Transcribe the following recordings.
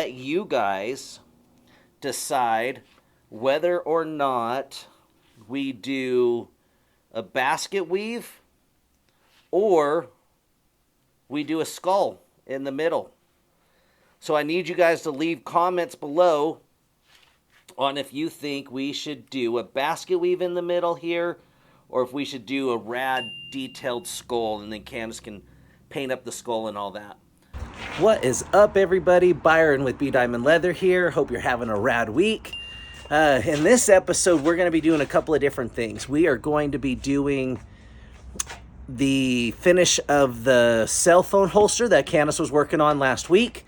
let you guys decide whether or not we do a basket weave or we do a skull in the middle. So I need you guys to leave comments below on if you think we should do a basket weave in the middle here, or if we should do a rad detailed skull, and then Candace can paint up the skull and all that. What is up, everybody? Byron with B Diamond Leather here. Hope you're having a rad week. In this episode, we're going to be doing a couple of different things. We are going to be doing the finish of the cell phone holster that Candace was working on last week,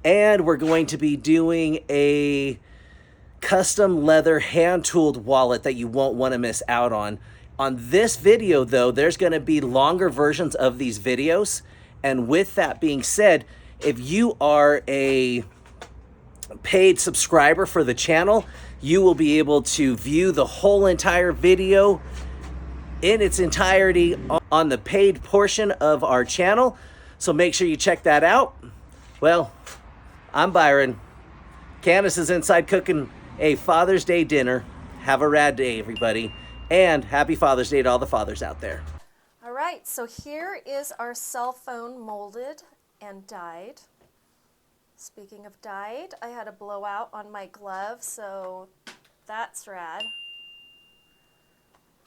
and we're going to be doing a custom leather hand-tooled wallet that you won't want to miss out on. On this video, though, there's going to be longer versions of these videos. And with that being said, if you are a paid subscriber for the channel, you will be able to view the whole entire video in its entirety on the paid portion of our channel. So make sure you check that out. Well, I'm Byron. Candace is inside cooking a Father's Day dinner. Have a rad day, everybody. And happy Father's Day to all the fathers out there. All right, so here is our cell phone molded and dyed. Speaking of dyed, I had a blowout on my glove, so that's rad.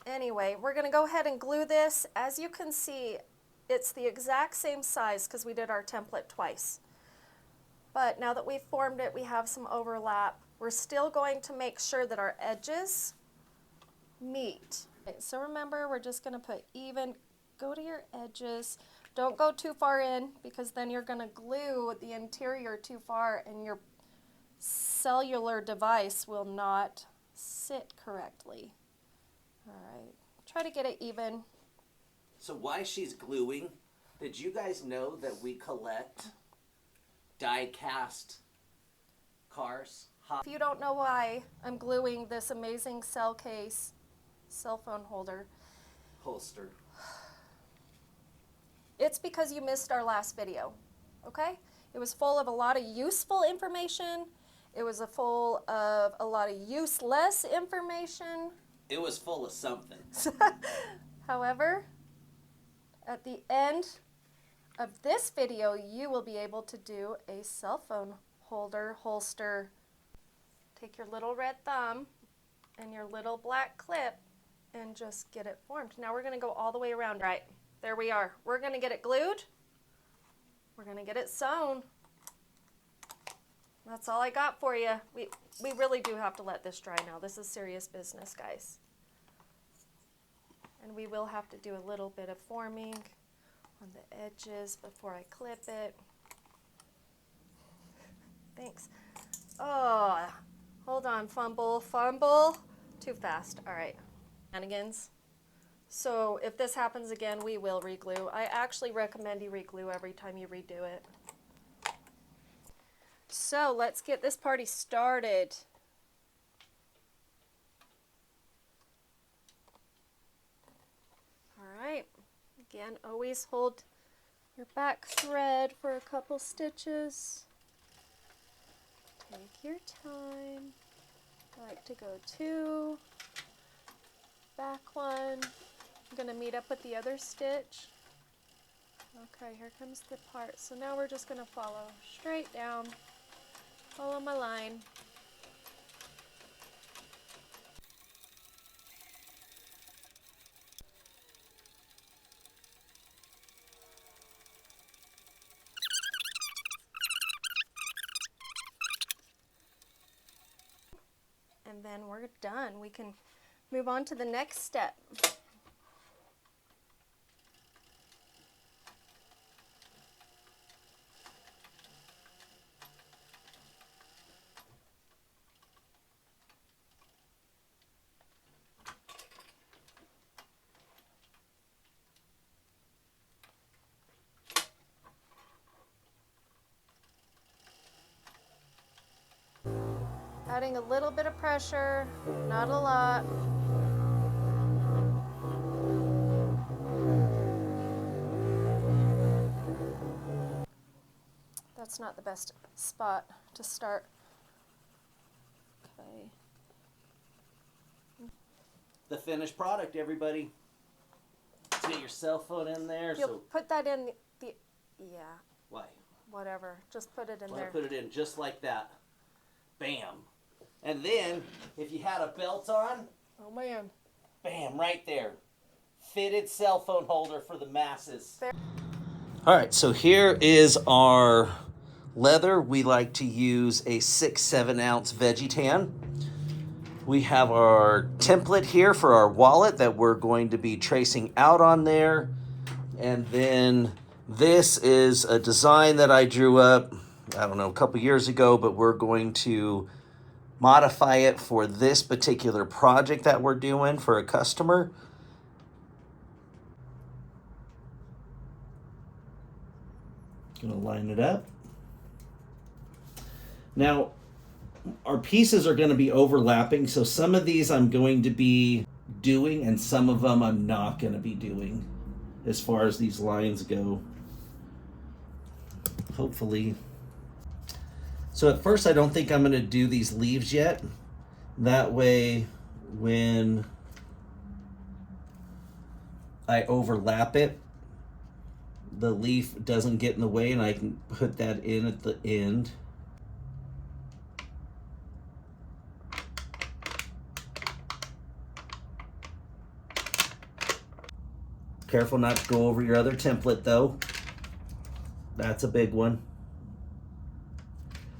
Anyway, we're going to go ahead and glue this. As you can see, it's the exact same size because we did our template twice. But now that we've formed it, we have some overlap. We're still going to make sure that our edges meet. Okay, so remember, we're just going to put even, go to your edges. Don't go too far in because then you're going to glue the interior too far and your cellular device will not sit correctly. All right, try to get it even. So while she's gluing, did you guys know that we collect die-cast cars? If you don't know why I'm gluing this amazing cell phone holder, Holster. it's because you missed our last video, okay? It was full of a lot of useful information. It was full of a lot of useless information. It was full of something. However, at the end of this video, you will be able to do a cell phone holster. Take your little red thumb and your little black clip and just get it formed. Now we're going to go all the way around. Right, there we are. We're going to get it glued. We're going to get it sewn. That's all I got for you. We really do have to let this dry now. This is serious business, guys. And we will have to do a little bit of forming on the edges before I clip it. Thanks. Oh, hold on, fumble. Too fast. All right. Shenanigans. So if this happens again, we will re-glue. I actually recommend you re-glue every time you redo it. So let's get this party started. All right. Again, always hold your back thread for a couple stitches. Take your time. I like to go 2, back 1. I'm going to meet up with the other stitch. Okay, here comes the part. So now we're just going to follow straight down, follow my line. And then we're done. We can move on to the next step. Adding a little bit of pressure, not a lot. That's That's not the best spot to start. Okay. The finished product, everybody. Let's get your cell phone in there. You'll put that in the yeah. Why? Whatever. Just put it in there. Put it in just like that. Bam. And then, if you had a belt on, Oh man. bam, right there. Fitted cell phone holder for the masses. There. All right, so here is our leather. We like to use a 6-7 ounce veggie tan. We have our template here for our wallet that we're going to be tracing out on there. And then this is a design that I drew up, I don't know, a couple years ago, but we're going to modify it for this particular project that we're doing for a customer. Gonna line it up. Now, our pieces are going to be overlapping, so some of these I'm going to be doing and some of them I'm not going to be doing as far as these lines go. Hopefully. So at first I don't think I'm going to do these leaves yet. That way when I overlap it, the leaf doesn't get in the way and I can put that in at the end. Careful not to go over your other template though. That's a big one.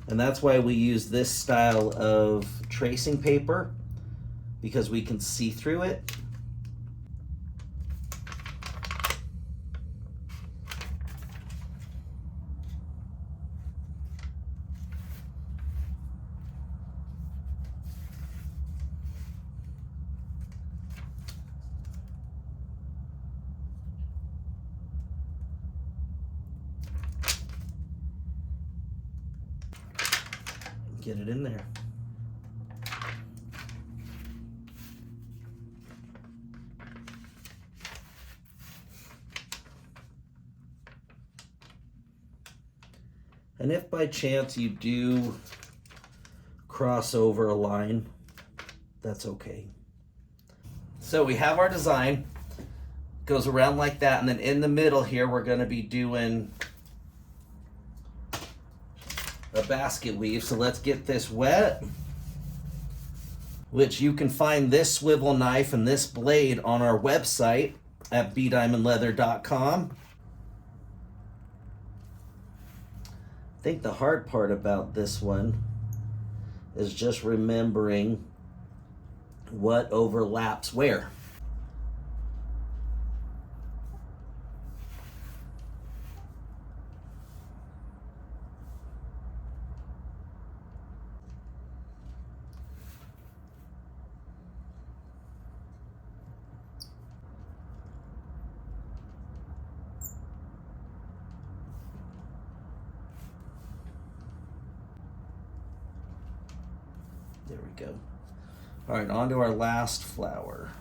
And that's why we use this style of tracing paper, because we can see through it. Get it in there. And if by chance you do cross over a line, that's okay. So we have our design, goes around like that, and then in the middle here we're going to be doing a basket weave. So let's get this wet, which you can find this swivel knife and this blade on our website at bdiamondleather.com. I think the hard part about this one is just remembering what overlaps where. There we go. All right, on to our last flower.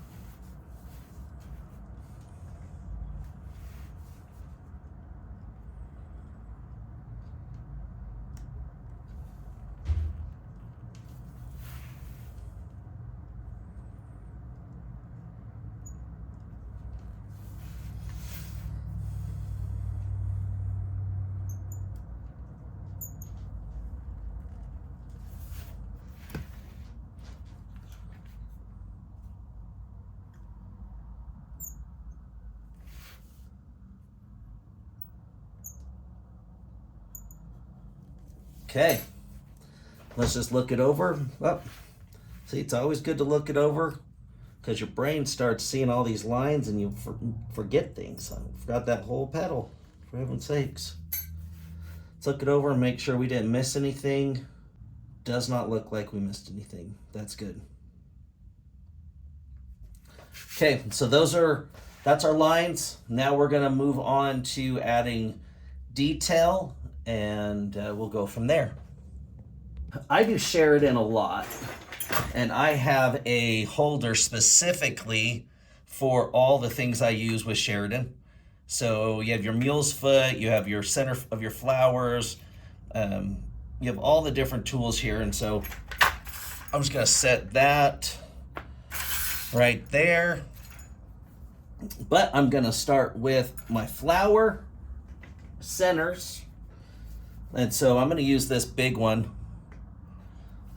Okay, let's just look it over. Oh, see, it's always good to look it over because your brain starts seeing all these lines and you forget things. I forgot that whole petal, for heaven's sakes. Let's look it over and make sure we didn't miss anything. Does not look like we missed anything. That's good. Okay, so that's our lines. Now we're gonna move on to adding detail, and we'll go from there. I do Sheridan a lot, and I have a holder specifically for all the things I use with Sheridan. So you have your mule's foot, you have your center of your flowers, you have all the different tools here, and so I'm just going to set that right there. But I'm going to start with my flower centers. And so I'm going to use this big one.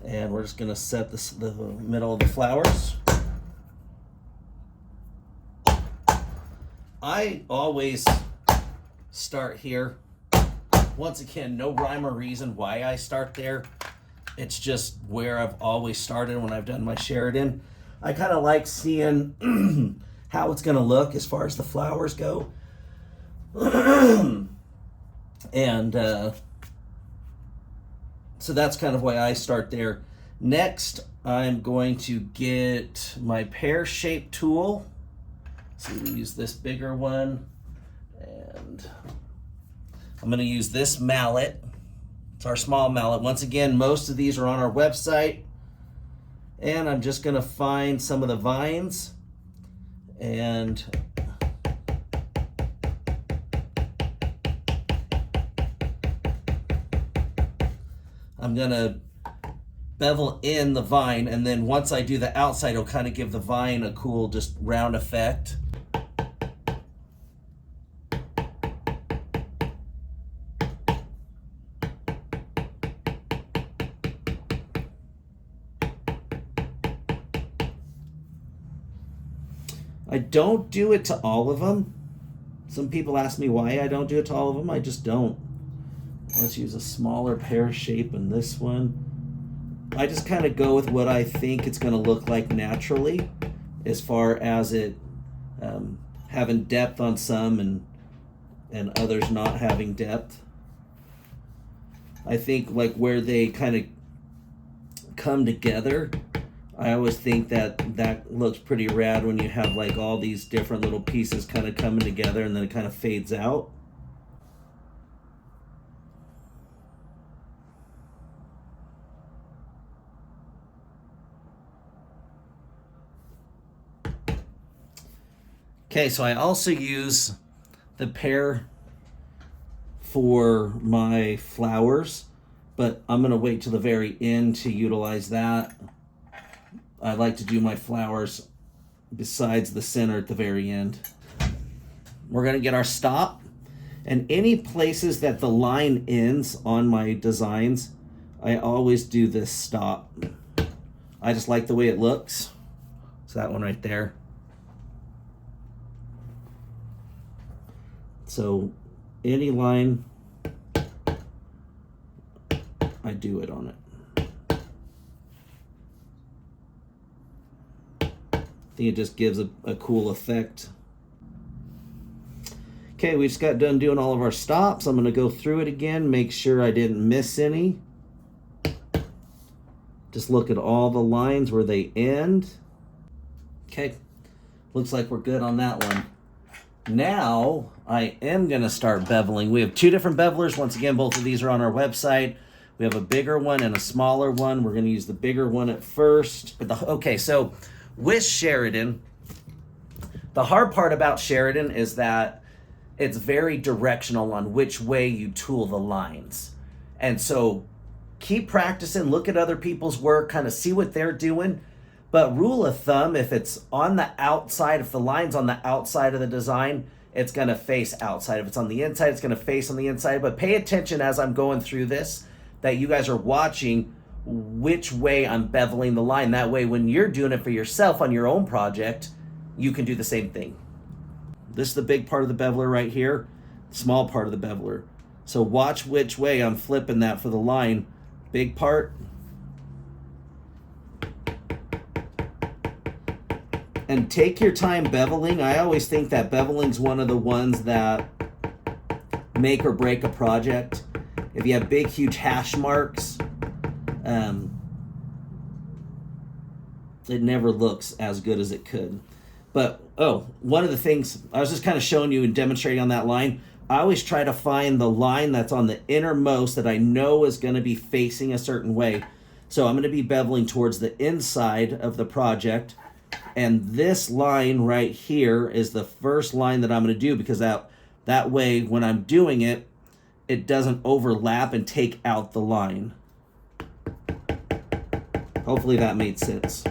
And we're just going to set this, the middle of the flowers. I always start here. Once again, no rhyme or reason why I start there. It's just where I've always started when I've done my Sheridan. I kind of like seeing how it's going to look as far as the flowers go. And so that's kind of why I start there. Next, I'm going to get my pear shape tool. So we use this bigger one, and I'm going to use this mallet. It's our small mallet. Once again, most of these are on our website. And I'm just going to find some of the vines, and I'm going to bevel in the vine, and then once I do the outside, it'll kind of give the vine a cool, just round effect. I don't do it to all of them. Some people ask me why I don't do it to all of them. I just don't. Let's use a smaller pear shape in this one. I just kind of go with what I think it's going to look like naturally, as far as it having depth on some and others not having depth. I think like where they kind of come together, I always think that looks pretty rad when you have like all these different little pieces kind of coming together, and then it kind of fades out. Okay, so I also use the pear for my flowers, but I'm going to wait till the very end to utilize that. I like to do my flowers besides the center at the very end. We're going to get our stop, and any places that the line ends on my designs, I always do this stop. I just like the way it looks. So that one right there. So any line, I do it on it. I think it just gives a cool effect. Okay, we just got done doing all of our stops. I'm going to go through it again, make sure I didn't miss any. Just look at all the lines where they end. Okay, looks like we're good on that one. Now, I am going to start beveling. We have two different bevelers. Once again, both of these are on our website. We have a bigger one and a smaller one. We're going to use the bigger one at first. Okay, so with Sheridan, the hard part about Sheridan is that it's very directional on which way you tool the lines. And so keep practicing, look at other people's work, kind of see what they're doing. But rule of thumb, if it's on the outside, if the line's on the outside of the design, it's going to face outside. If it's on the inside, it's going to face on the inside. But pay attention as I'm going through this, that you guys are watching which way I'm beveling the line. That way, when you're doing it for yourself on your own project, you can do the same thing. This is the big part of the beveler right here, small part of the beveler. So watch which way I'm flipping that for the line. Big part. And take your time beveling. I always think that beveling's one of the ones that make or break a project. If you have big, huge hash marks, it never looks as good as it could. But, one of the things, I was just kind of showing you and demonstrating on that line, I always try to find the line that's on the innermost that I know is going to be facing a certain way. So I'm going to be beveling towards the inside of the project. And this line right here is the first line that I'm going to do, because that way when I'm doing it, it doesn't overlap and take out the line. Hopefully that made sense.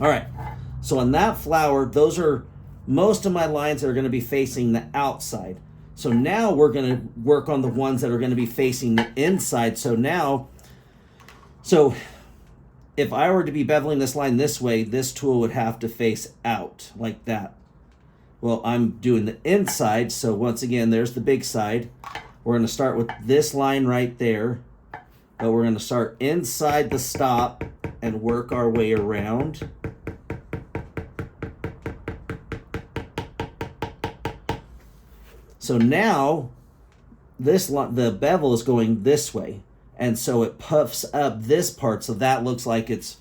All right, so on that flower, those are most of my lines that are going to be facing the outside. So now we're going to work on the ones that are going to be facing the inside. So if I were to be beveling this line this way, this tool would have to face out like that. Well, I'm doing the inside, so once again, there's the big side. We're going to start with this line right there, but we're going to start inside the stop and work our way around. So now the bevel is going this way, and so it puffs up this part, so that looks like it's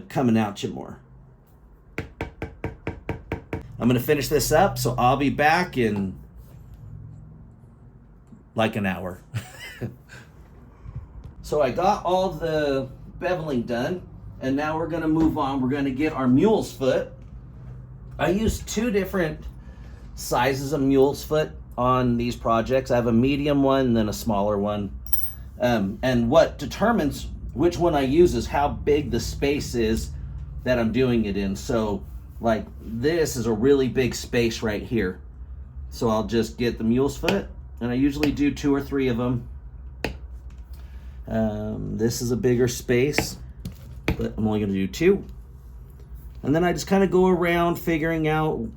coming out you more. I'm going to finish this up, so I'll be back in like an hour. So I got all the beveling done, and now we're going to move on. We're going to get our mule's foot. I used 2 different sizes of mule's foot on these projects. I have a medium one and then a smaller one. And what determines which one I use is how big the space is that I'm doing it in. So like this is a really big space right here. So I'll just get the mule's foot, and I usually do 2 or 3 of them. This is a bigger space, but I'm only going to do 2. And then I just kind of go around figuring out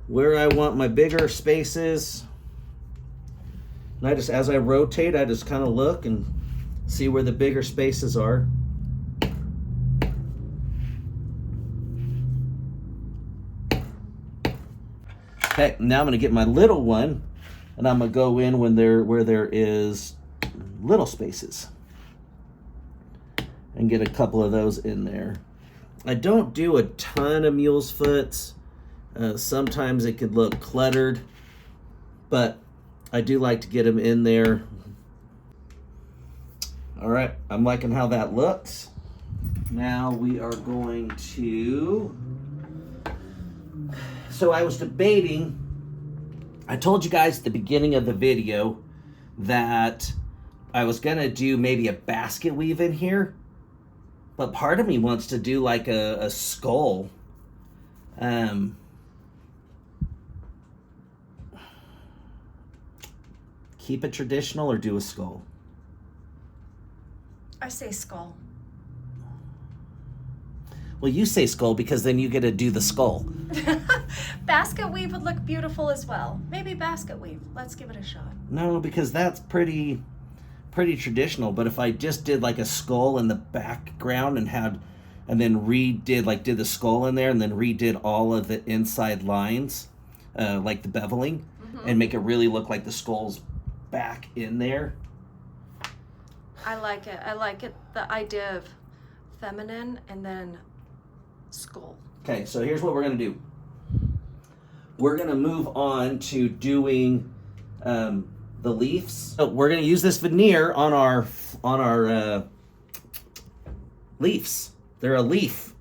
where I want my bigger spaces. And I just, as I rotate, I just kind of look and see where the bigger spaces are. Okay, now I'm going to get my little one, and I'm going to go in where there is little spaces and get a couple of those in there. I don't do a ton of mule's foots. Sometimes it could look cluttered, but I do like to get them in there. All right, I'm liking how that looks. Now we are going to, so I was debating, I told you guys at the beginning of the video that I was gonna do maybe a basket weave in here, but part of me wants to do like a skull. Keep it traditional or do a skull? I say skull. Well, you say skull because then you get to do the skull. Basket weave would look beautiful as well. Maybe basket weave. Let's give it a shot. No, because that's pretty traditional. But if I just did like a skull in the background and then did the skull in there and then redid all of the inside lines, like the beveling, and make it really look like the skull's back in there. I like it. I like it. The idea of feminine and then skull. Okay, so here's what we're gonna do. We're gonna move on to doing the leaves. So we're gonna use this veneer on our leaves. They're a leaf.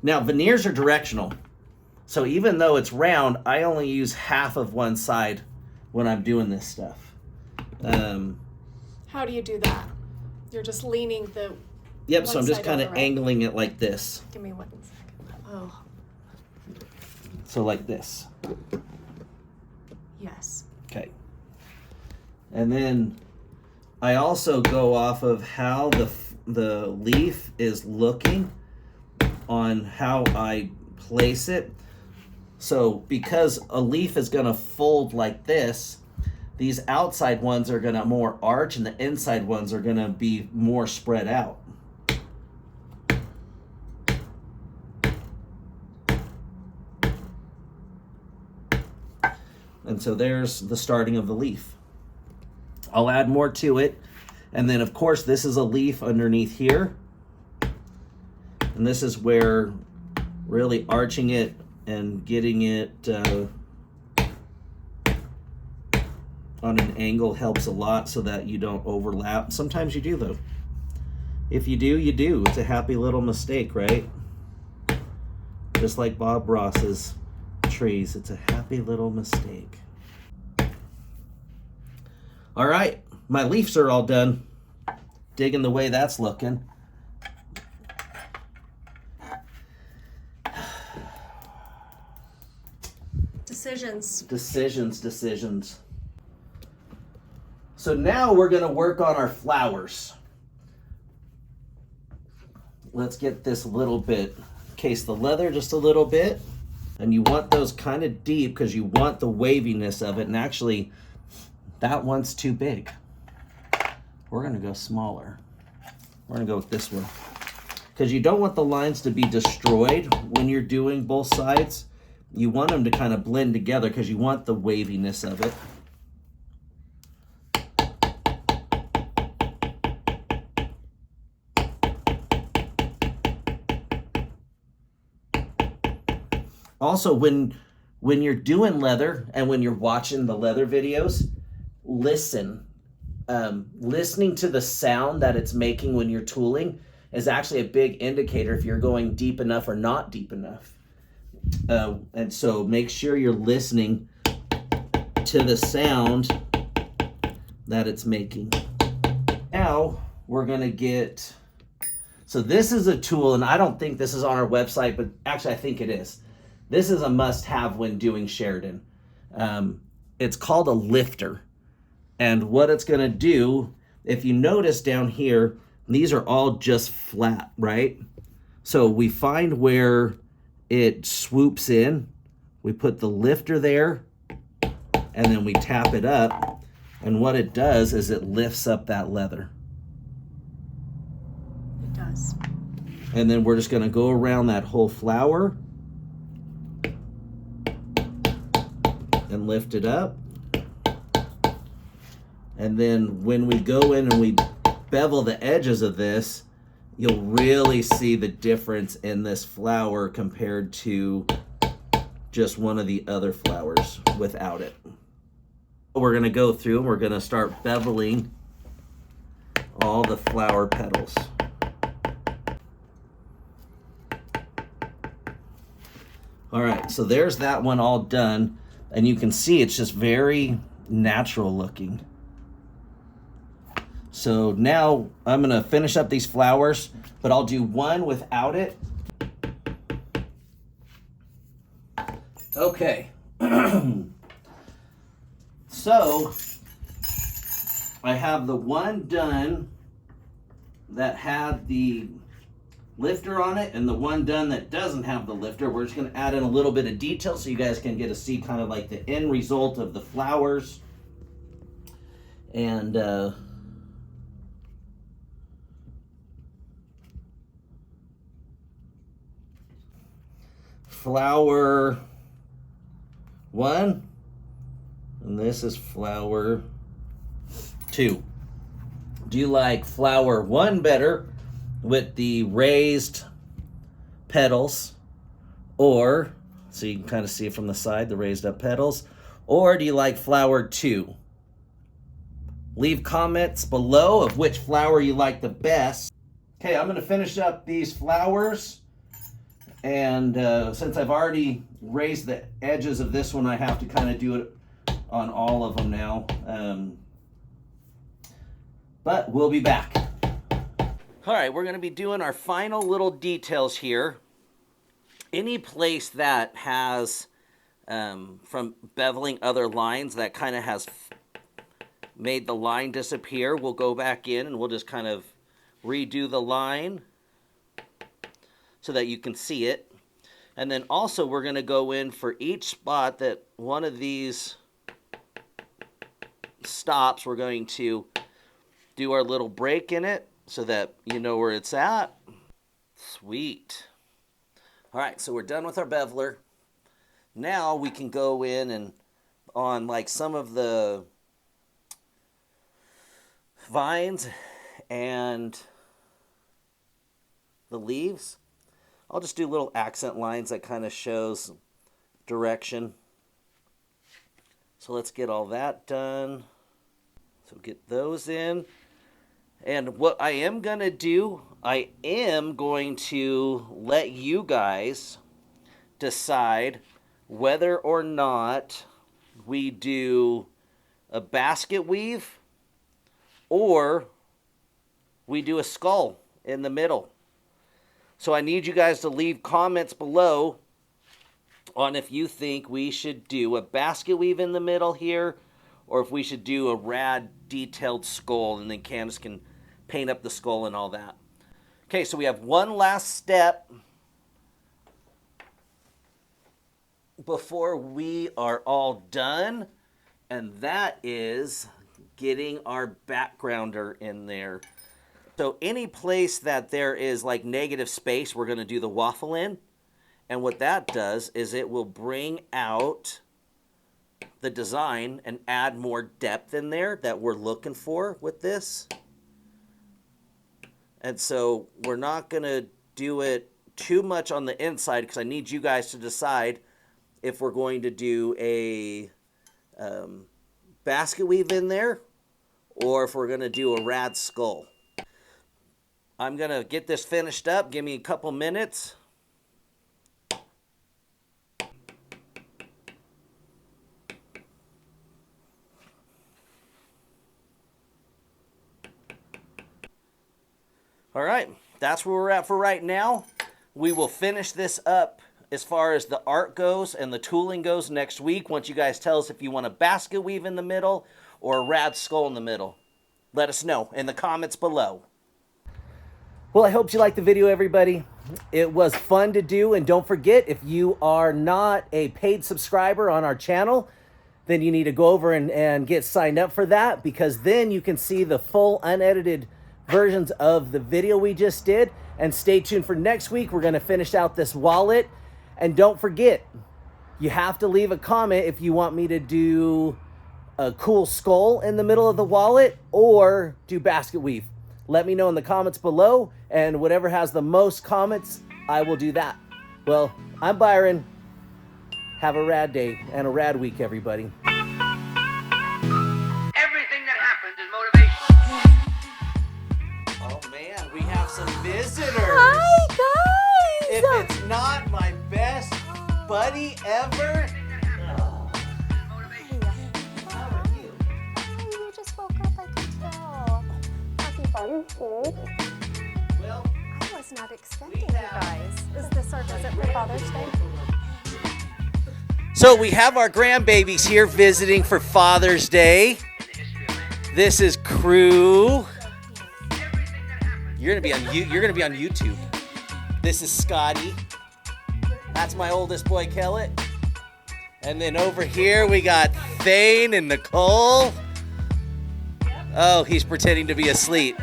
Now veneers are directional, so even though it's round, I only use half of one side when I'm doing this stuff. How do you do that? You're just leaning the. Yep. So I'm just kind of angling it like this. Give me 1 second. Oh. So like this. Yes. Okay. And then I also go off of how the leaf is looking on how I place it. So because a leaf is going to fold like this, these outside ones are going to more arch and the inside ones are going to be more spread out. And so there's the starting of the leaf. I'll add more to it. And then of course this is a leaf underneath here. And this is where really arching it and getting it on an angle helps a lot so that you don't overlap. Sometimes you do though. If you do, you do. It's a happy little mistake, right? Just like Bob Ross's trees. It's a happy little mistake. All right, my leaves are all done. Digging the way that's looking. Decisions. So now we're going to work on our flowers. Let's get this a little bit, case the leather just a little bit. And you want those kind of deep because you want the waviness of it. And actually, that one's too big. We're going to go smaller. We're going to go with this one. Because you don't want the lines to be destroyed when you're doing both sides. You want them to kind of blend together because you want the waviness of it. Also, when you're doing leather and when you're watching the leather videos, listen. Listening to the sound that it's making when you're tooling is actually a big indicator if you're going deep enough or not deep enough. And so make sure you're listening to the sound that it's making. Now we're going to get, so this is a tool, and I don't think this is on our website, but actually I think it is. This is a must-have when doing Sheridan. It's called a lifter. And what it's going to do, if you notice down here, these are all just flat, right? So we find where it swoops in. We put the lifter there, and then we tap it up. And what it does is it lifts up that leather. It does. And then we're just going to go around that whole flower and lift it up. And then when we go in and we bevel the edges of this, you'll really see the difference in this flower compared to just one of the other flowers without it. We're going to go through and we're going to start beveling all the flower petals. All right, so there's that one all done. And you can see it's just very natural looking. So now I'm going to finish up these flowers, but I'll do one without it. Okay. So I have the one done that had the lifter on it and the one done that doesn't have the lifter. We're just going to add in a little bit of detail so you guys can get to see kind of like the end result of the flowers. And flower 1, and this is flower 2. Do you like flower 1 better with the raised petals, or so you can kind of see it from the side, the raised up petals, or do you like flower 2? Leave comments below of which flower you like the best. Okay, I'm going to finish up these flowers. And since I've already raised the edges of this one, I have to kind of do it on all of them now. But we'll be back. All right, we're going to be doing our final little details here. Any place that has, from beveling other lines, that kind of has made the line disappear, we'll go back in and we'll just kind of redo the line so that you can see it. And then also we're going to go in for each spot that one of these stops, we're going to do our little break in it so that you know where it's at. Sweet. All right, so we're done with our beveler. Now we can go in and on like some of the vines and the leaves, I'll just do little accent lines that kind of shows direction. So let's get all that done. So get those in. And what I am going to do, I am going to let you guys decide whether or not we do a basket weave or we do a skull in the middle. So I need you guys to leave comments below on if you think we should do a basket weave in the middle here, or if we should do a rad detailed skull, and then Candace can paint up the skull and all that. Okay, so we have one last step before we are all done, and that is getting our backgrounder in there. So any place that there is like negative space, we're going to do the waffle in. And what that does is it will bring out the design and add more depth in there that we're looking for with this. And so we're not going to do it too much on the inside because I need you guys to decide if we're going to do a basket weave in there or if we're going to do a rad skull. I'm going to get this finished up. Give me a couple minutes. All right, that's where we're at for right now. We will finish this up as far as the art goes and the tooling goes next week once you guys tell us if you want a basket weave in the middle or a rad skull in the middle. Let us know in the comments below. Well, I hope you liked the video, everybody. It was fun to do, and don't forget, if you are not a paid subscriber on our channel, then you need to go over and get signed up for that, because then you can see the full unedited versions of the video we just did. And stay tuned for next week. We're going to finish out this wallet. And don't forget, you have to leave a comment if you want me to do a cool skull in the middle of the wallet or do basket weave. Let me know in the comments below, and whatever has the most comments, I will do that. Well, I'm Byron. Have a rad day and a rad week, everybody. We have some visitors. Hi, guys. If it's not my best buddy ever. How are you? Oh, you just woke up, I could tell. Happy Father's Day. Well, I was not expecting you guys. Is this our visit for Father's Day? so we have our grandbabies here visiting for Father's Day. This is Crew. You're gonna be on YouTube. This is Scotty. That's my oldest boy, 𝐿𝐿. And then over here we got Thane and Nicole. Oh, he's pretending to be asleep.